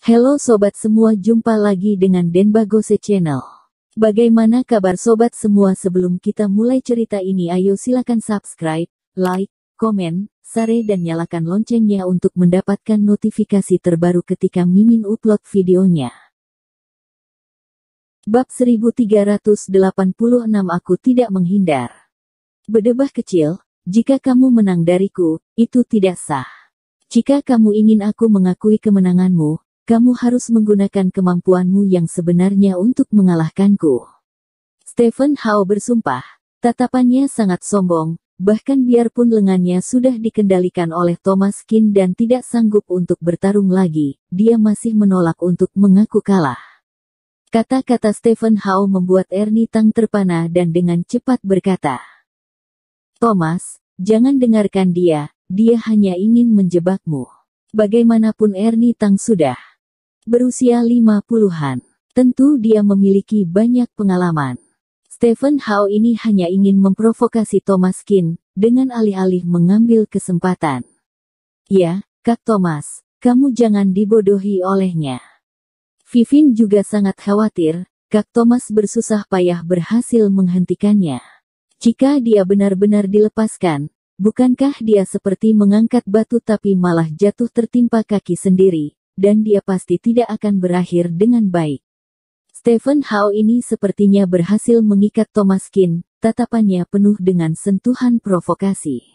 Halo sobat semua, jumpa lagi dengan Denbagose Channel. Bagaimana kabar sobat semua? Sebelum kita mulai cerita ini, ayo silakan subscribe, like, komen, share dan nyalakan loncengnya untuk mendapatkan notifikasi terbaru ketika Mimin upload videonya. Bab 1386, Aku tidak menghindar. Berdebah kecil, jika kamu menang dariku, itu tidak sah. Jika kamu ingin aku mengakui kemenanganmu, kamu harus menggunakan kemampuanmu yang sebenarnya untuk mengalahkanku. Stephen Howe bersumpah, tatapannya sangat sombong, bahkan biarpun lengannya sudah dikendalikan oleh Thomas Keane dan tidak sanggup untuk bertarung lagi, dia masih menolak untuk mengaku kalah. Kata-kata Stephen Howe membuat Ernie Tang terpana dan dengan cepat berkata, "Thomas, jangan dengarkan dia hanya ingin menjebakmu." Bagaimanapun Ernie Tang sudah berusia 50-an. Tentu dia memiliki banyak pengalaman. Stephen Howe ini hanya ingin memprovokasi Thomas Keane, dengan alih-alih mengambil kesempatan. "Ya, Kak Thomas, kamu jangan dibodohi olehnya." Vivin juga sangat khawatir, Kak Thomas bersusah payah berhasil menghentikannya. Jika dia benar-benar dilepaskan, bukankah dia seperti mengangkat batu tapi malah jatuh tertimpa kaki sendiri? Dan dia pasti tidak akan berakhir dengan baik. Stephen Howe ini sepertinya berhasil mengikat Thomas Keane, tatapannya penuh dengan sentuhan provokasi.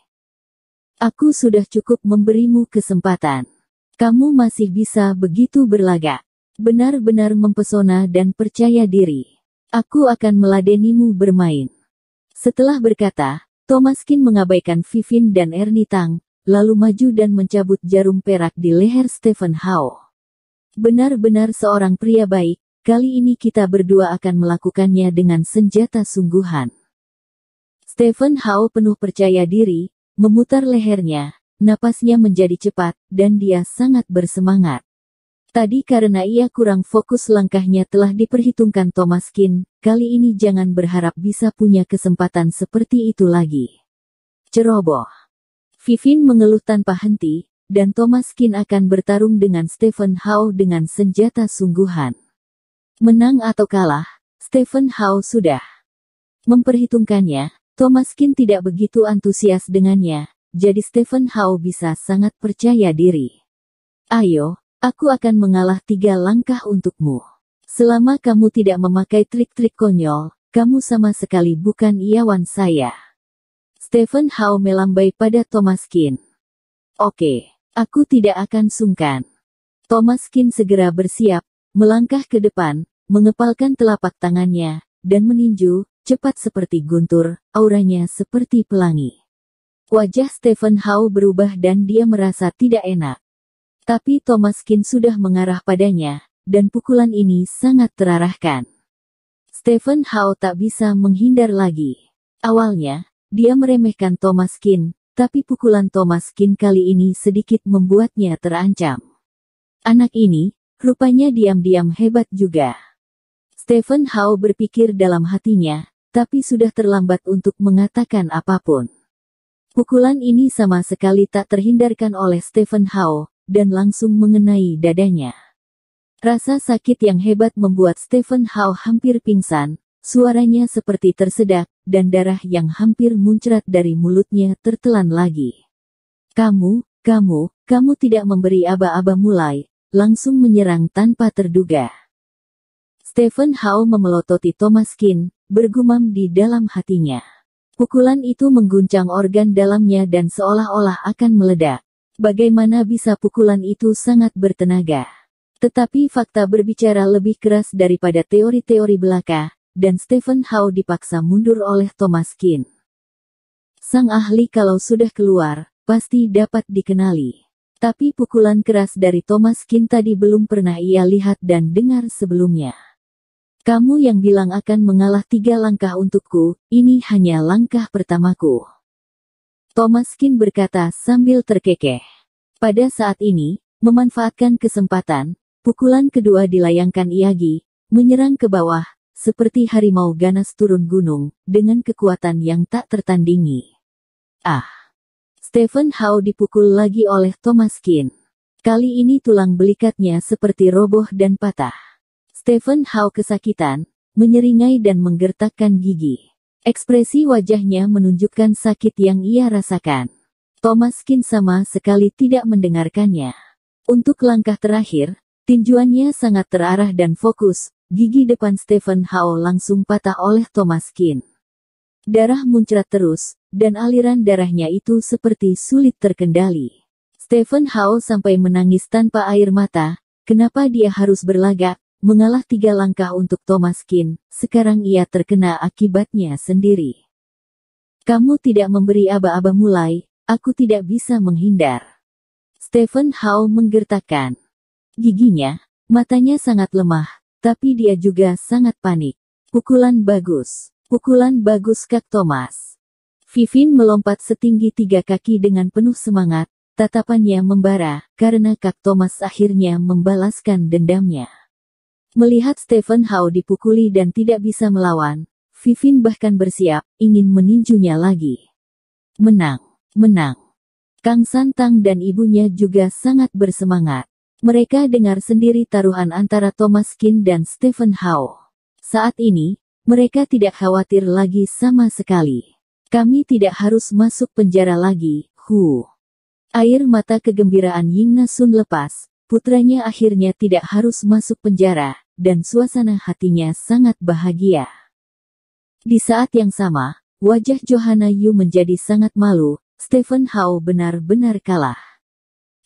"Aku sudah cukup memberimu kesempatan. Kamu masih bisa begitu berlagak. Benar-benar mempesona dan percaya diri. Aku akan meladenimu bermain." Setelah berkata, Thomas Keane mengabaikan Vivin dan Ernie Tang, lalu maju dan mencabut jarum perak di leher Stephen Howe. "Benar-benar seorang pria baik, kali ini kita berdua akan melakukannya dengan senjata sungguhan." Stephen Howe penuh percaya diri, memutar lehernya, napasnya menjadi cepat, dan dia sangat bersemangat. Tadi karena ia kurang fokus langkahnya telah diperhitungkan Thomas Keane, kali ini jangan berharap bisa punya kesempatan seperti itu lagi. Ceroboh. Vivin mengeluh tanpa henti, dan Thomas Keane akan bertarung dengan Stephen Howe dengan senjata sungguhan. Menang atau kalah, Stephen Howe sudah memperhitungkannya. Thomas Keane tidak begitu antusias dengannya, jadi Stephen Howe bisa sangat percaya diri. "Ayo, aku akan mengalah 3 langkah untukmu. Selama kamu tidak memakai trik-trik konyol, kamu sama sekali bukan iawan saya." Stephen Howe melambai pada Thomas Keane. "Oke, aku tidak akan sungkan." Thomas Keane segera bersiap, melangkah ke depan, mengepalkan telapak tangannya, dan meninju, cepat seperti guntur, auranya seperti pelangi. Wajah Stephen Howe berubah dan dia merasa tidak enak. Tapi Thomas Keane sudah mengarah padanya, dan pukulan ini sangat terarahkan. Stephen Howe tak bisa menghindar lagi. Awalnya, dia meremehkan Thomas Keane, tapi pukulan Thomas Keane kali ini sedikit membuatnya terancam. Anak ini, rupanya diam-diam hebat juga. Stephen Howe berpikir dalam hatinya, tapi sudah terlambat untuk mengatakan apapun. Pukulan ini sama sekali tak terhindarkan oleh Stephen Howe, dan langsung mengenai dadanya. Rasa sakit yang hebat membuat Stephen Howe hampir pingsan, suaranya seperti tersedak, dan darah yang hampir muncrat dari mulutnya tertelan lagi. Kamu tidak memberi aba-aba." Mulai, langsung menyerang tanpa terduga. Stephen Howe memelototi Thomas Keane, bergumam di dalam hatinya. Pukulan itu mengguncang organ dalamnya dan seolah-olah akan meledak. Bagaimana bisa pukulan itu sangat bertenaga? Tetapi fakta berbicara lebih keras daripada teori-teori belaka, dan Stephen Howe dipaksa mundur oleh Thomas Keane. Sang ahli kalau sudah keluar, pasti dapat dikenali. Tapi pukulan keras dari Thomas Keane tadi belum pernah ia lihat dan dengar sebelumnya. "Kamu yang bilang akan mengalah 3 langkah untukku, ini hanya langkah pertamaku." Thomas Keane berkata sambil terkekeh. Pada saat ini, memanfaatkan kesempatan, pukulan kedua dilayangkan Iyagi, menyerang ke bawah, seperti harimau ganas turun gunung, dengan kekuatan yang tak tertandingi. Stephen Howe dipukul lagi oleh Thomas Keane. Kali ini tulang belikatnya seperti roboh dan patah. Stephen Howe kesakitan, menyeringai dan menggertakkan gigi. Ekspresi wajahnya menunjukkan sakit yang ia rasakan. Thomaskin sama sekali tidak mendengarkannya. Untuk langkah terakhir, tinjuannya sangat terarah dan fokus. Gigi depan Stephen Howe langsung patah oleh Thomaskin. Darah muncrat terus, dan aliran darahnya itu seperti sulit terkendali. Stephen Howe sampai menangis tanpa air mata. Kenapa dia harus berlagak, mengalah 3 langkah untuk Thomaskin? Sekarang ia terkena akibatnya sendiri. Kamu tidak memberi aba-aba mulai. Aku tidak bisa menghindar. Stephen Howe menggertakkan giginya, matanya sangat lemah, tapi dia juga sangat panik. Pukulan bagus Kak Thomas. Vivin melompat setinggi 3 kaki dengan penuh semangat, tatapannya membara, karena Kak Thomas akhirnya membalaskan dendamnya. Melihat Stephen Howe dipukuli dan tidak bisa melawan, Vivin bahkan bersiap, ingin meninjunya lagi. Menang. Kang Santang dan ibunya juga sangat bersemangat. Mereka dengar sendiri taruhan antara Thomaskin dan Stephen Howe. Saat ini, mereka tidak khawatir lagi sama sekali. Kami tidak harus masuk penjara lagi, Air mata kegembiraan Ying Nasun lepas, putranya akhirnya tidak harus masuk penjara, dan suasana hatinya sangat bahagia. Di saat yang sama, wajah Johanna Yu menjadi sangat malu. Stephen Howe benar-benar kalah.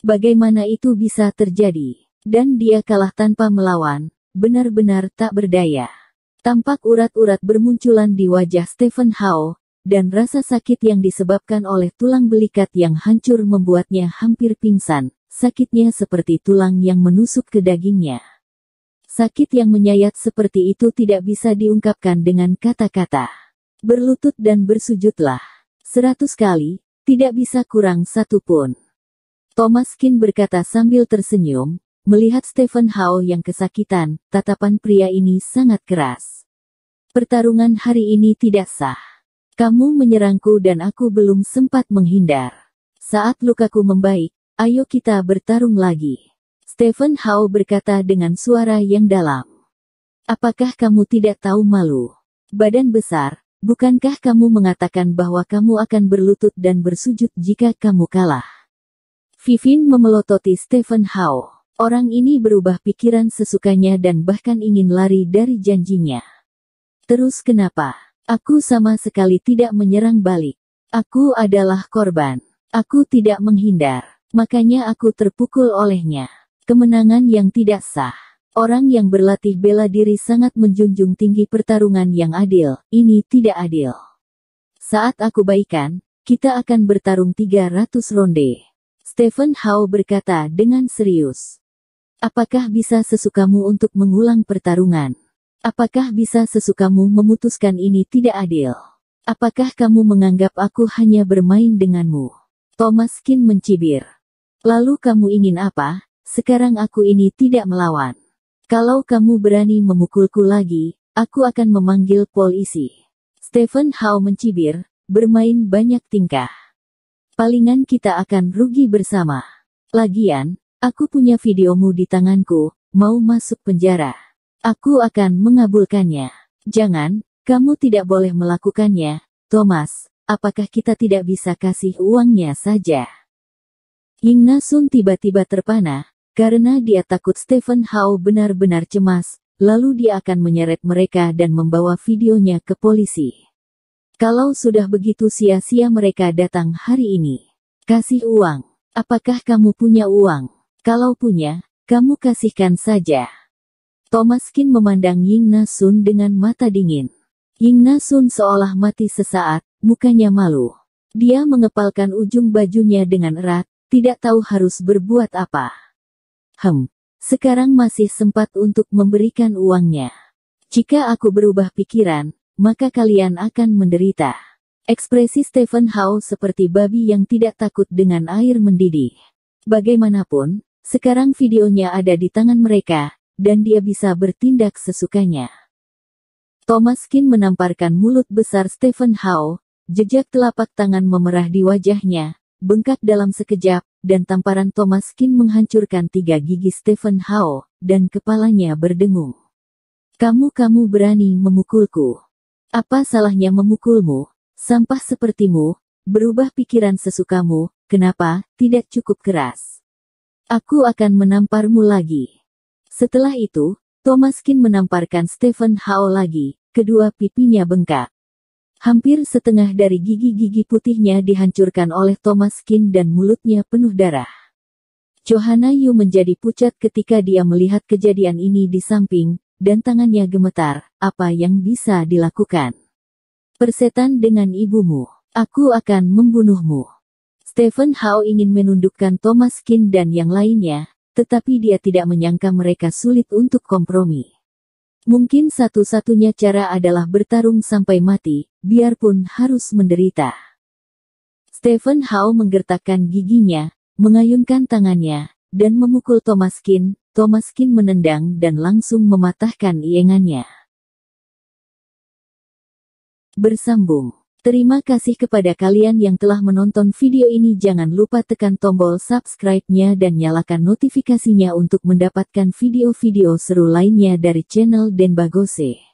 Bagaimana itu bisa terjadi? Dan dia kalah tanpa melawan, benar-benar tak berdaya. Tampak urat-urat bermunculan di wajah Stephen Howe, dan rasa sakit yang disebabkan oleh tulang belikat yang hancur membuatnya hampir pingsan. Sakitnya seperti tulang yang menusuk ke dagingnya. Sakit yang menyayat seperti itu tidak bisa diungkapkan dengan kata-kata. Berlutut dan bersujudlah 100 kali. Tidak bisa kurang 1 pun. Thomaskin berkata sambil tersenyum, melihat Stephen Howe yang kesakitan, tatapan pria ini sangat keras. Pertarungan hari ini tidak sah. Kamu menyerangku dan aku belum sempat menghindar. Saat lukaku membaik, ayo kita bertarung lagi. Stephen Howe berkata dengan suara yang dalam. Apakah kamu tidak tahu malu? Badan besar. Bukankah kamu mengatakan bahwa kamu akan berlutut dan bersujud jika kamu kalah? Vivin memelototi Stephen Howe. Orang ini berubah pikiran sesukanya dan bahkan ingin lari dari janjinya. Terus kenapa? Aku sama sekali tidak menyerang balik. Aku adalah korban. Aku tidak menghindar. Makanya aku terpukul olehnya. Kemenangan yang tidak sah. Orang yang berlatih bela diri sangat menjunjung tinggi pertarungan yang adil. Ini tidak adil. Saat aku baikan, kita akan bertarung 300 ronde. Stephen Howe berkata dengan serius. Apakah bisa sesukamu untuk mengulang pertarungan? Apakah bisa sesukamu memutuskan ini tidak adil? Apakah kamu menganggap aku hanya bermain denganmu? Thomaskin mencibir. Lalu kamu ingin apa? Sekarang aku ini tidak melawan. Kalau kamu berani memukulku lagi, aku akan memanggil polisi. Stephen Howe mencibir, bermain banyak tingkah. Palingan kita akan rugi bersama. Lagian, aku punya videomu di tanganku, mau masuk penjara. Aku akan mengabulkannya. Jangan, kamu tidak boleh melakukannya, Thomas. Apakah kita tidak bisa kasih uangnya saja? Ying Nasun tiba-tiba terpana. Karena dia takut Stephen Howe benar-benar cemas, lalu dia akan menyeret mereka dan membawa videonya ke polisi. Kalau sudah begitu sia-sia mereka datang hari ini. Kasih uang. Apakah kamu punya uang? Kalau punya, kamu kasihkan saja. Thomaskin memandang Ying Nasun dengan mata dingin. Ying Nasun seolah mati sesaat, mukanya malu. Dia mengepalkan ujung bajunya dengan erat, tidak tahu harus berbuat apa. Sekarang masih sempat untuk memberikan uangnya. Jika aku berubah pikiran, maka kalian akan menderita. Ekspresi Stephen Howe seperti babi yang tidak takut dengan air mendidih. Bagaimanapun, sekarang videonya ada di tangan mereka, dan dia bisa bertindak sesukanya. Thomaskin menamparkan mulut besar Stephen Howe, jejak telapak tangan memerah di wajahnya, bengkak dalam sekejap, dan tamparan Thomaskin menghancurkan 3 gigi Stephen Hao, dan kepalanya berdengung. Kamu berani memukulku. Apa salahnya memukulmu? Sampah sepertimu, berubah pikiran sesukamu, kenapa tidak cukup keras? Aku akan menamparmu lagi. Setelah itu, Thomaskin menamparkan Stephen Hao lagi, kedua pipinya bengkak. Hampir setengah dari gigi-gigi putihnya dihancurkan oleh Thomaskin dan mulutnya penuh darah. Johanna Yu menjadi pucat ketika dia melihat kejadian ini di samping, dan tangannya gemetar. Apa yang bisa dilakukan? Persetan dengan ibumu. Aku akan membunuhmu. Stephen Hao ingin menundukkan Thomaskin dan yang lainnya, tetapi dia tidak menyangka mereka sulit untuk kompromi. Mungkin satu-satunya cara adalah bertarung sampai mati, biarpun harus menderita. Stephen Hao menggertakkan giginya, mengayunkan tangannya, dan memukul Thomaskin. Thomaskin menendang dan langsung mematahkan iengannya. Bersambung. Terima kasih kepada kalian yang telah menonton video ini. Jangan lupa tekan tombol subscribe-nya dan nyalakan notifikasinya untuk mendapatkan video-video seru lainnya dari channel Denbagose.